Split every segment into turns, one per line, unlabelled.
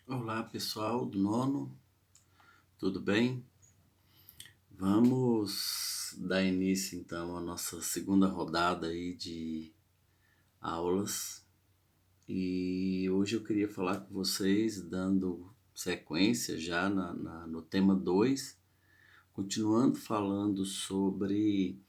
Olá pessoal do nono, tudo bem? Vamos dar início então à nossa segunda rodada aí de aulas e hoje eu queria falar com vocês dando sequência já no tema 2, continuando falando sobre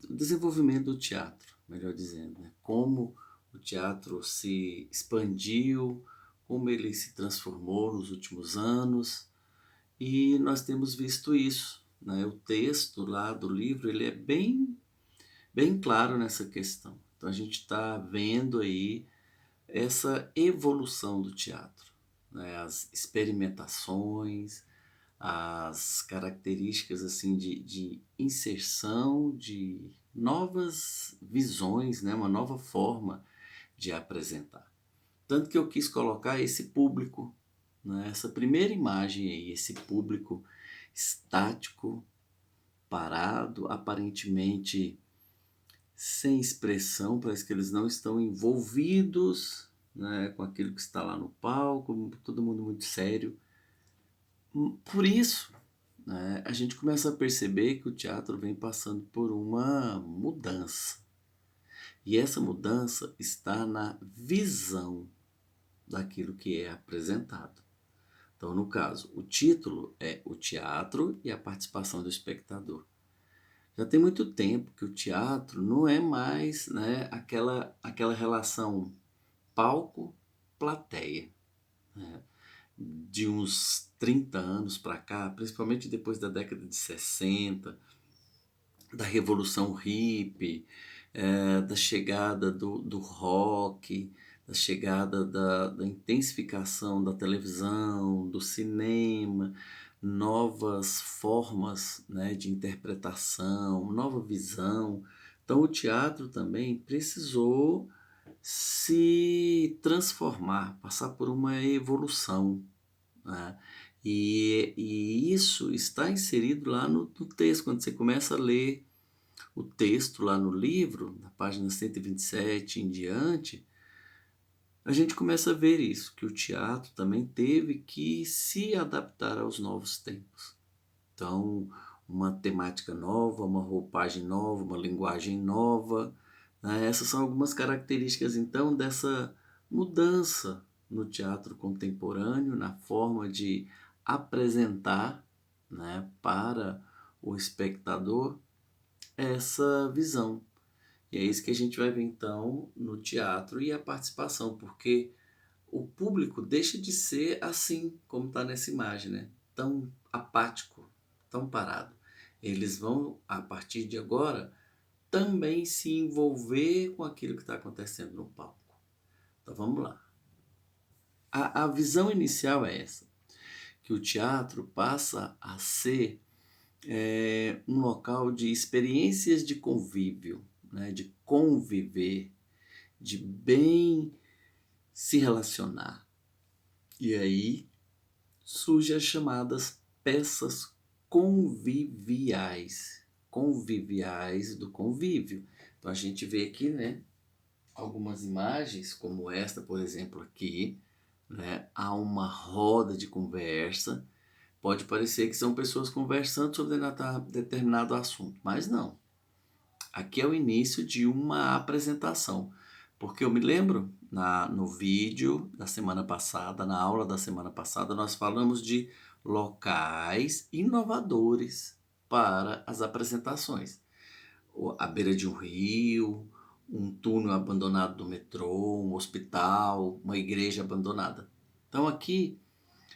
o desenvolvimento do teatro, melhor dizendo, né? Como o teatro se expandiu, como ele se transformou nos últimos anos. E nós temos visto isso, né? O texto lá do livro, ele é bem claro nessa questão. Então a gente está vendo aí essa evolução do teatro, né? As experimentações, as características assim de inserção de novas visões, né? Uma nova forma de apresentar. Tanto que eu quis colocar esse público, né? Essa primeira imagem aí, esse público estático, parado, aparentemente sem expressão, parece que eles não estão envolvidos, né, com aquilo que está lá no palco, todo mundo muito sério. Por isso, né, a gente começa a perceber que o teatro vem passando por uma mudança. E essa mudança está na visão daquilo que é apresentado. Então, no caso, o título é o teatro e a participação do espectador. Já tem muito tempo que o teatro não é mais, né, aquela relação palco-plateia. Né? De uns 30 anos para cá, principalmente depois da década de 60, da revolução hippie, da chegada do rock, da chegada da intensificação da televisão, do cinema, novas formas, né, de interpretação, nova visão. Então o teatro também precisou se transformar, passar por uma evolução, né? E isso está inserido lá no texto, quando você começa a ler o texto lá no livro, na página 127 em diante, a gente começa a ver isso, que o teatro também teve que se adaptar aos novos tempos. Então, uma temática nova, uma roupagem nova, uma linguagem nova, né? Essas são algumas características, então, dessa mudança no teatro contemporâneo, na forma de apresentar, né, para o espectador essa visão. E é isso que a gente vai ver então no teatro e a participação, porque o público deixa de ser assim, como está nessa imagem, né? Tão apático, tão parado. Eles vão, a partir de agora, também se envolver com aquilo que está acontecendo no palco. Então vamos lá. A visão inicial é essa, que o teatro passa a ser um local de experiências de convívio, né? De conviver, de bem se relacionar. E aí surgem as chamadas peças conviviais, conviviais do convívio. Então a gente vê aqui, né, algumas imagens como esta, por exemplo, aqui, né, há uma roda de conversa. Pode parecer que são pessoas conversando sobre determinado assunto, mas não. Aqui é o início de uma apresentação, porque eu me lembro no vídeo da semana passada, na aula da semana passada, nós falamos de locais inovadores para as apresentações. A beira de um rio, um túnel abandonado do metrô, um hospital, uma igreja abandonada. Então aqui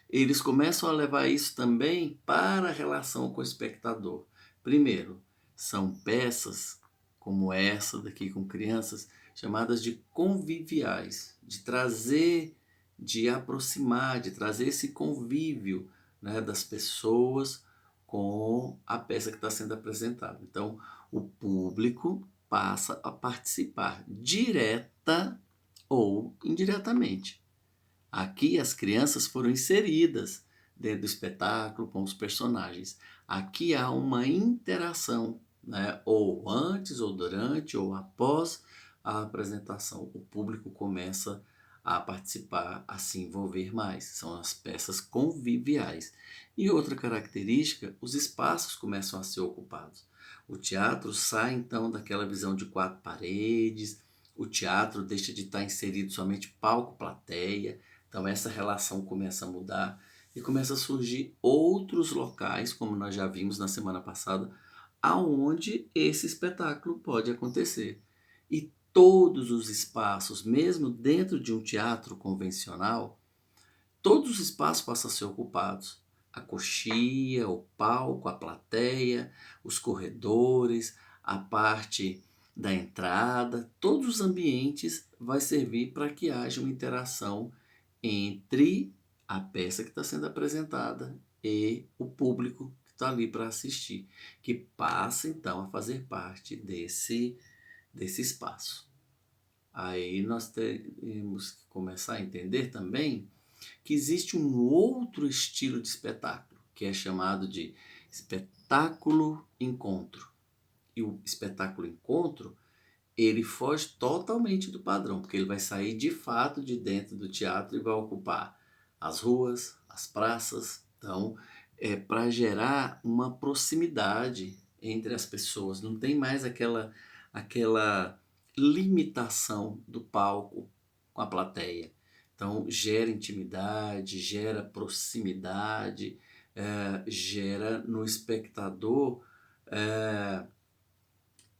eles começam a levar isso também para a relação com o espectador. Primeiro, são peças como essa daqui com crianças, chamadas de conviviais, de trazer, de aproximar, de trazer esse convívio, né, das pessoas com a peça que está sendo apresentada. Então, o público passa a participar direta ou indiretamente. Aqui as crianças foram inseridas dentro do espetáculo com os personagens. Aqui há uma interação, né? Ou antes, ou durante, ou após a apresentação. O público começa a participar, a se envolver mais. São as peças conviviais. E outra característica, os espaços começam a ser ocupados. O teatro sai então daquela visão de quatro paredes, o teatro deixa de estar inserido somente palco-plateia, então essa relação começa a mudar e começa a surgir outros locais, como nós já vimos na semana passada, aonde esse espetáculo pode acontecer. E todos os espaços, mesmo dentro de um teatro convencional, todos os espaços passam a ser ocupados. A coxia, o palco, a plateia, os corredores, a parte da entrada, todos os ambientes vai servir para que haja uma interação entre a peça que está sendo apresentada e o público que está ali para assistir, que passa então a fazer parte desse espaço. Aí nós temos que começar a entender também que existe um outro estilo de espetáculo, que é chamado de espetáculo encontro. E o espetáculo encontro, ele foge totalmente do padrão, porque ele vai sair de fato de dentro do teatro e vai ocupar as ruas, as praças. Então, é para gerar uma proximidade entre as pessoas. Não tem mais aquela limitação do palco com a plateia. Então, gera intimidade, gera proximidade, gera no espectador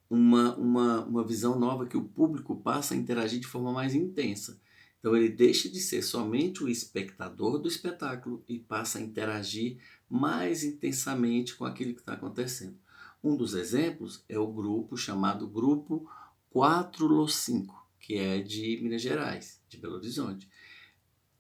uma visão nova que o público passa a interagir de forma mais intensa. Então ele deixa de ser somente o espectador do espetáculo e passa a interagir mais intensamente com aquilo que está acontecendo. Um dos exemplos é o grupo chamado Grupo 4Los5, que é de Minas Gerais, de Belo Horizonte.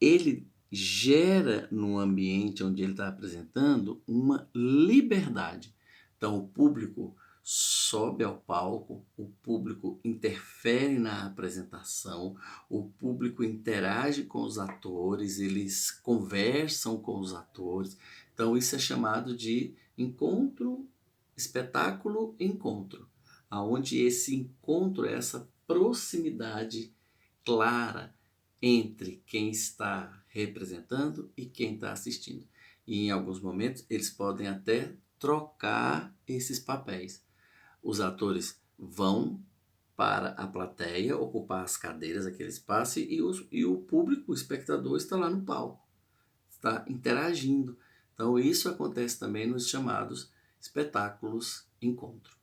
Ele gera no ambiente onde ele está apresentando uma liberdade. Então o público sobe ao palco, o público interfere na apresentação, o público interage com os atores, eles conversam com os atores. Então isso é chamado de encontro, espetáculo encontro, aonde esse encontro é essa proximidade clara entre quem está representando e quem está assistindo. E em alguns momentos eles podem até trocar esses papéis. Os atores vão para a plateia ocupar as cadeiras, aquele espaço, e o público, o espectador, está lá no palco, está interagindo. Então isso acontece também nos chamados espetáculos encontro.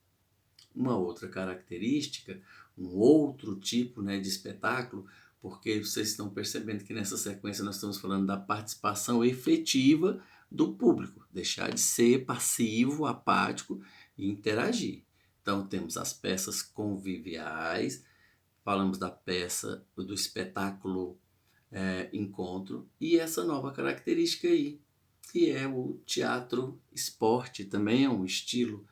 Uma outra característica, um outro tipo, né, de espetáculo, porque vocês estão percebendo que nessa sequência nós estamos falando da participação efetiva do público, deixar de ser passivo, apático e interagir. Então temos as peças conviviais, falamos da peça, do espetáculo encontro, e essa nova característica aí, que é o teatro esporte, também é um estilo.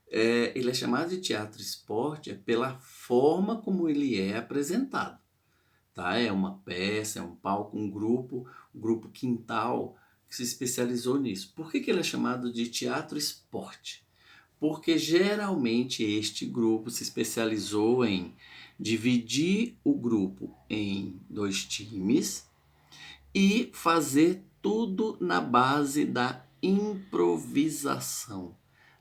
Ele é chamado de teatro esporte pela forma como ele é apresentado. Tá? É uma peça, é um palco, um grupo Quintal, que se especializou nisso. Por que ele é chamado de teatro esporte? Porque geralmente este grupo se especializou em dividir o grupo em dois times e fazer tudo na base da improvisação.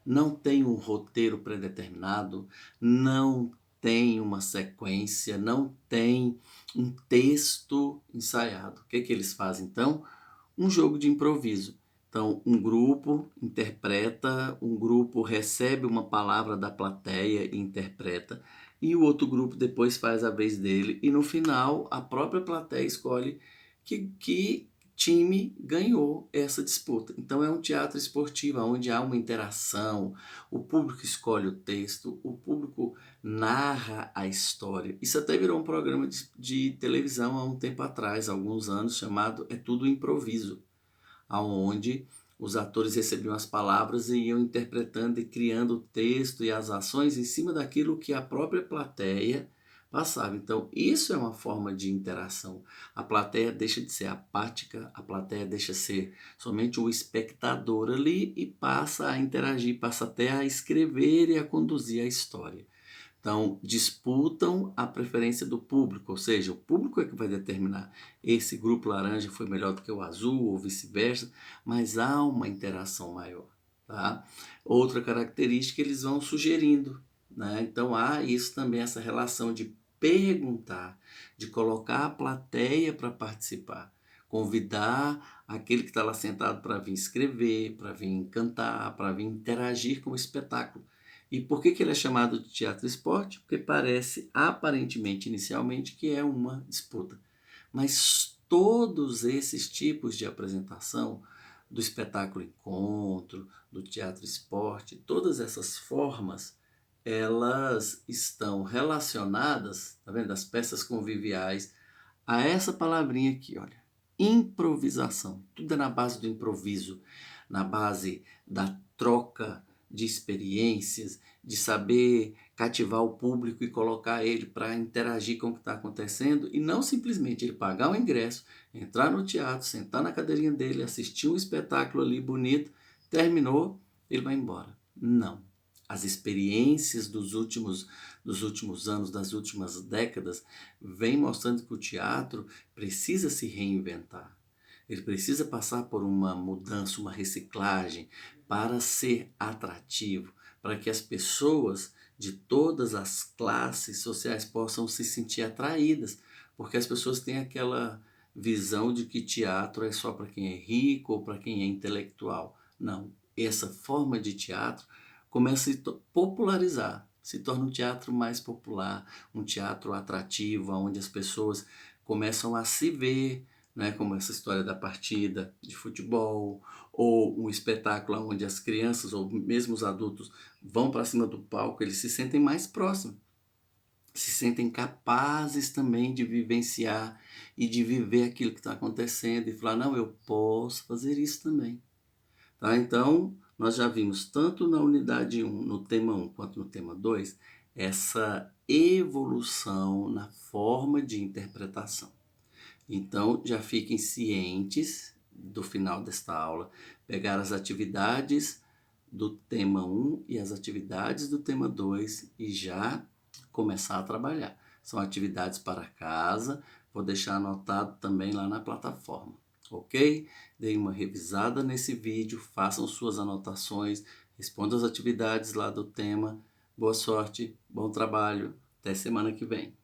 Não tem um roteiro predeterminado, não tem uma sequência, não tem um texto ensaiado. O que eles fazem então? Um jogo de improviso. Então, um grupo interpreta, um grupo recebe uma palavra da plateia e interpreta, e o outro grupo depois faz a vez dele, e no final a própria plateia escolhe que time ganhou essa disputa. Então é um teatro esportivo onde há uma interação, o público escolhe o texto, o público narra a história. Isso até virou um programa de televisão há um tempo atrás, há alguns anos, chamado É Tudo Improviso, aonde os atores recebiam as palavras e iam interpretando e criando o texto e as ações em cima daquilo que a própria plateia passava. Então, isso é uma forma de interação. A plateia deixa de ser apática, a plateia deixa de ser somente o espectador ali e passa a interagir, passa até a escrever e a conduzir a história. Então, disputam a preferência do público, ou seja, o público é que vai determinar. Esse grupo laranja foi melhor do que o azul, ou vice-versa, mas há uma interação maior. Tá? Outra característica, eles vão sugerindo. Né? Então, há isso também, essa relação de perguntar, de colocar a plateia para participar, convidar aquele que está lá sentado para vir escrever, para vir cantar, para vir interagir com o espetáculo. E por que ele é chamado de teatro esporte? Porque parece, aparentemente, inicialmente, que é uma disputa. Mas todos esses tipos de apresentação, do espetáculo encontro, do teatro esporte, todas essas formas, elas estão relacionadas, tá vendo? As peças conviviais, a essa palavrinha aqui, olha, improvisação. Tudo é na base do improviso, na base da troca de experiências, de saber cativar o público e colocar ele para interagir com o que está acontecendo e não simplesmente ele pagar o ingresso, entrar no teatro, sentar na cadeirinha dele, assistir um espetáculo ali bonito, terminou, ele vai embora. Não. As experiências dos últimos anos, das últimas décadas, vêm mostrando que o teatro precisa se reinventar. Ele precisa passar por uma mudança, uma reciclagem, para ser atrativo, para que as pessoas de todas as classes sociais possam se sentir atraídas, porque as pessoas têm aquela visão de que teatro é só para quem é rico ou para quem é intelectual. Não, essa forma de teatro começa a se popularizar, se torna um teatro mais popular, um teatro atrativo, onde as pessoas começam a se ver, né, como essa história da partida de futebol, ou um espetáculo onde as crianças ou mesmo os adultos vão para cima do palco, eles se sentem mais próximos, se sentem capazes também de vivenciar e de viver aquilo que está acontecendo e falar, não, eu posso fazer isso também. Tá? Então, nós já vimos tanto na unidade 1, no tema 1, quanto no tema 2, essa evolução na forma de interpretação. Então, já fiquem cientes do final desta aula, pegar as atividades do tema 1 e as atividades do tema 2 e já começar a trabalhar. São atividades para casa, vou deixar anotado também lá na plataforma, ok? Deem uma revisada nesse vídeo, façam suas anotações, respondam as atividades lá do tema. Boa sorte, bom trabalho, até semana que vem.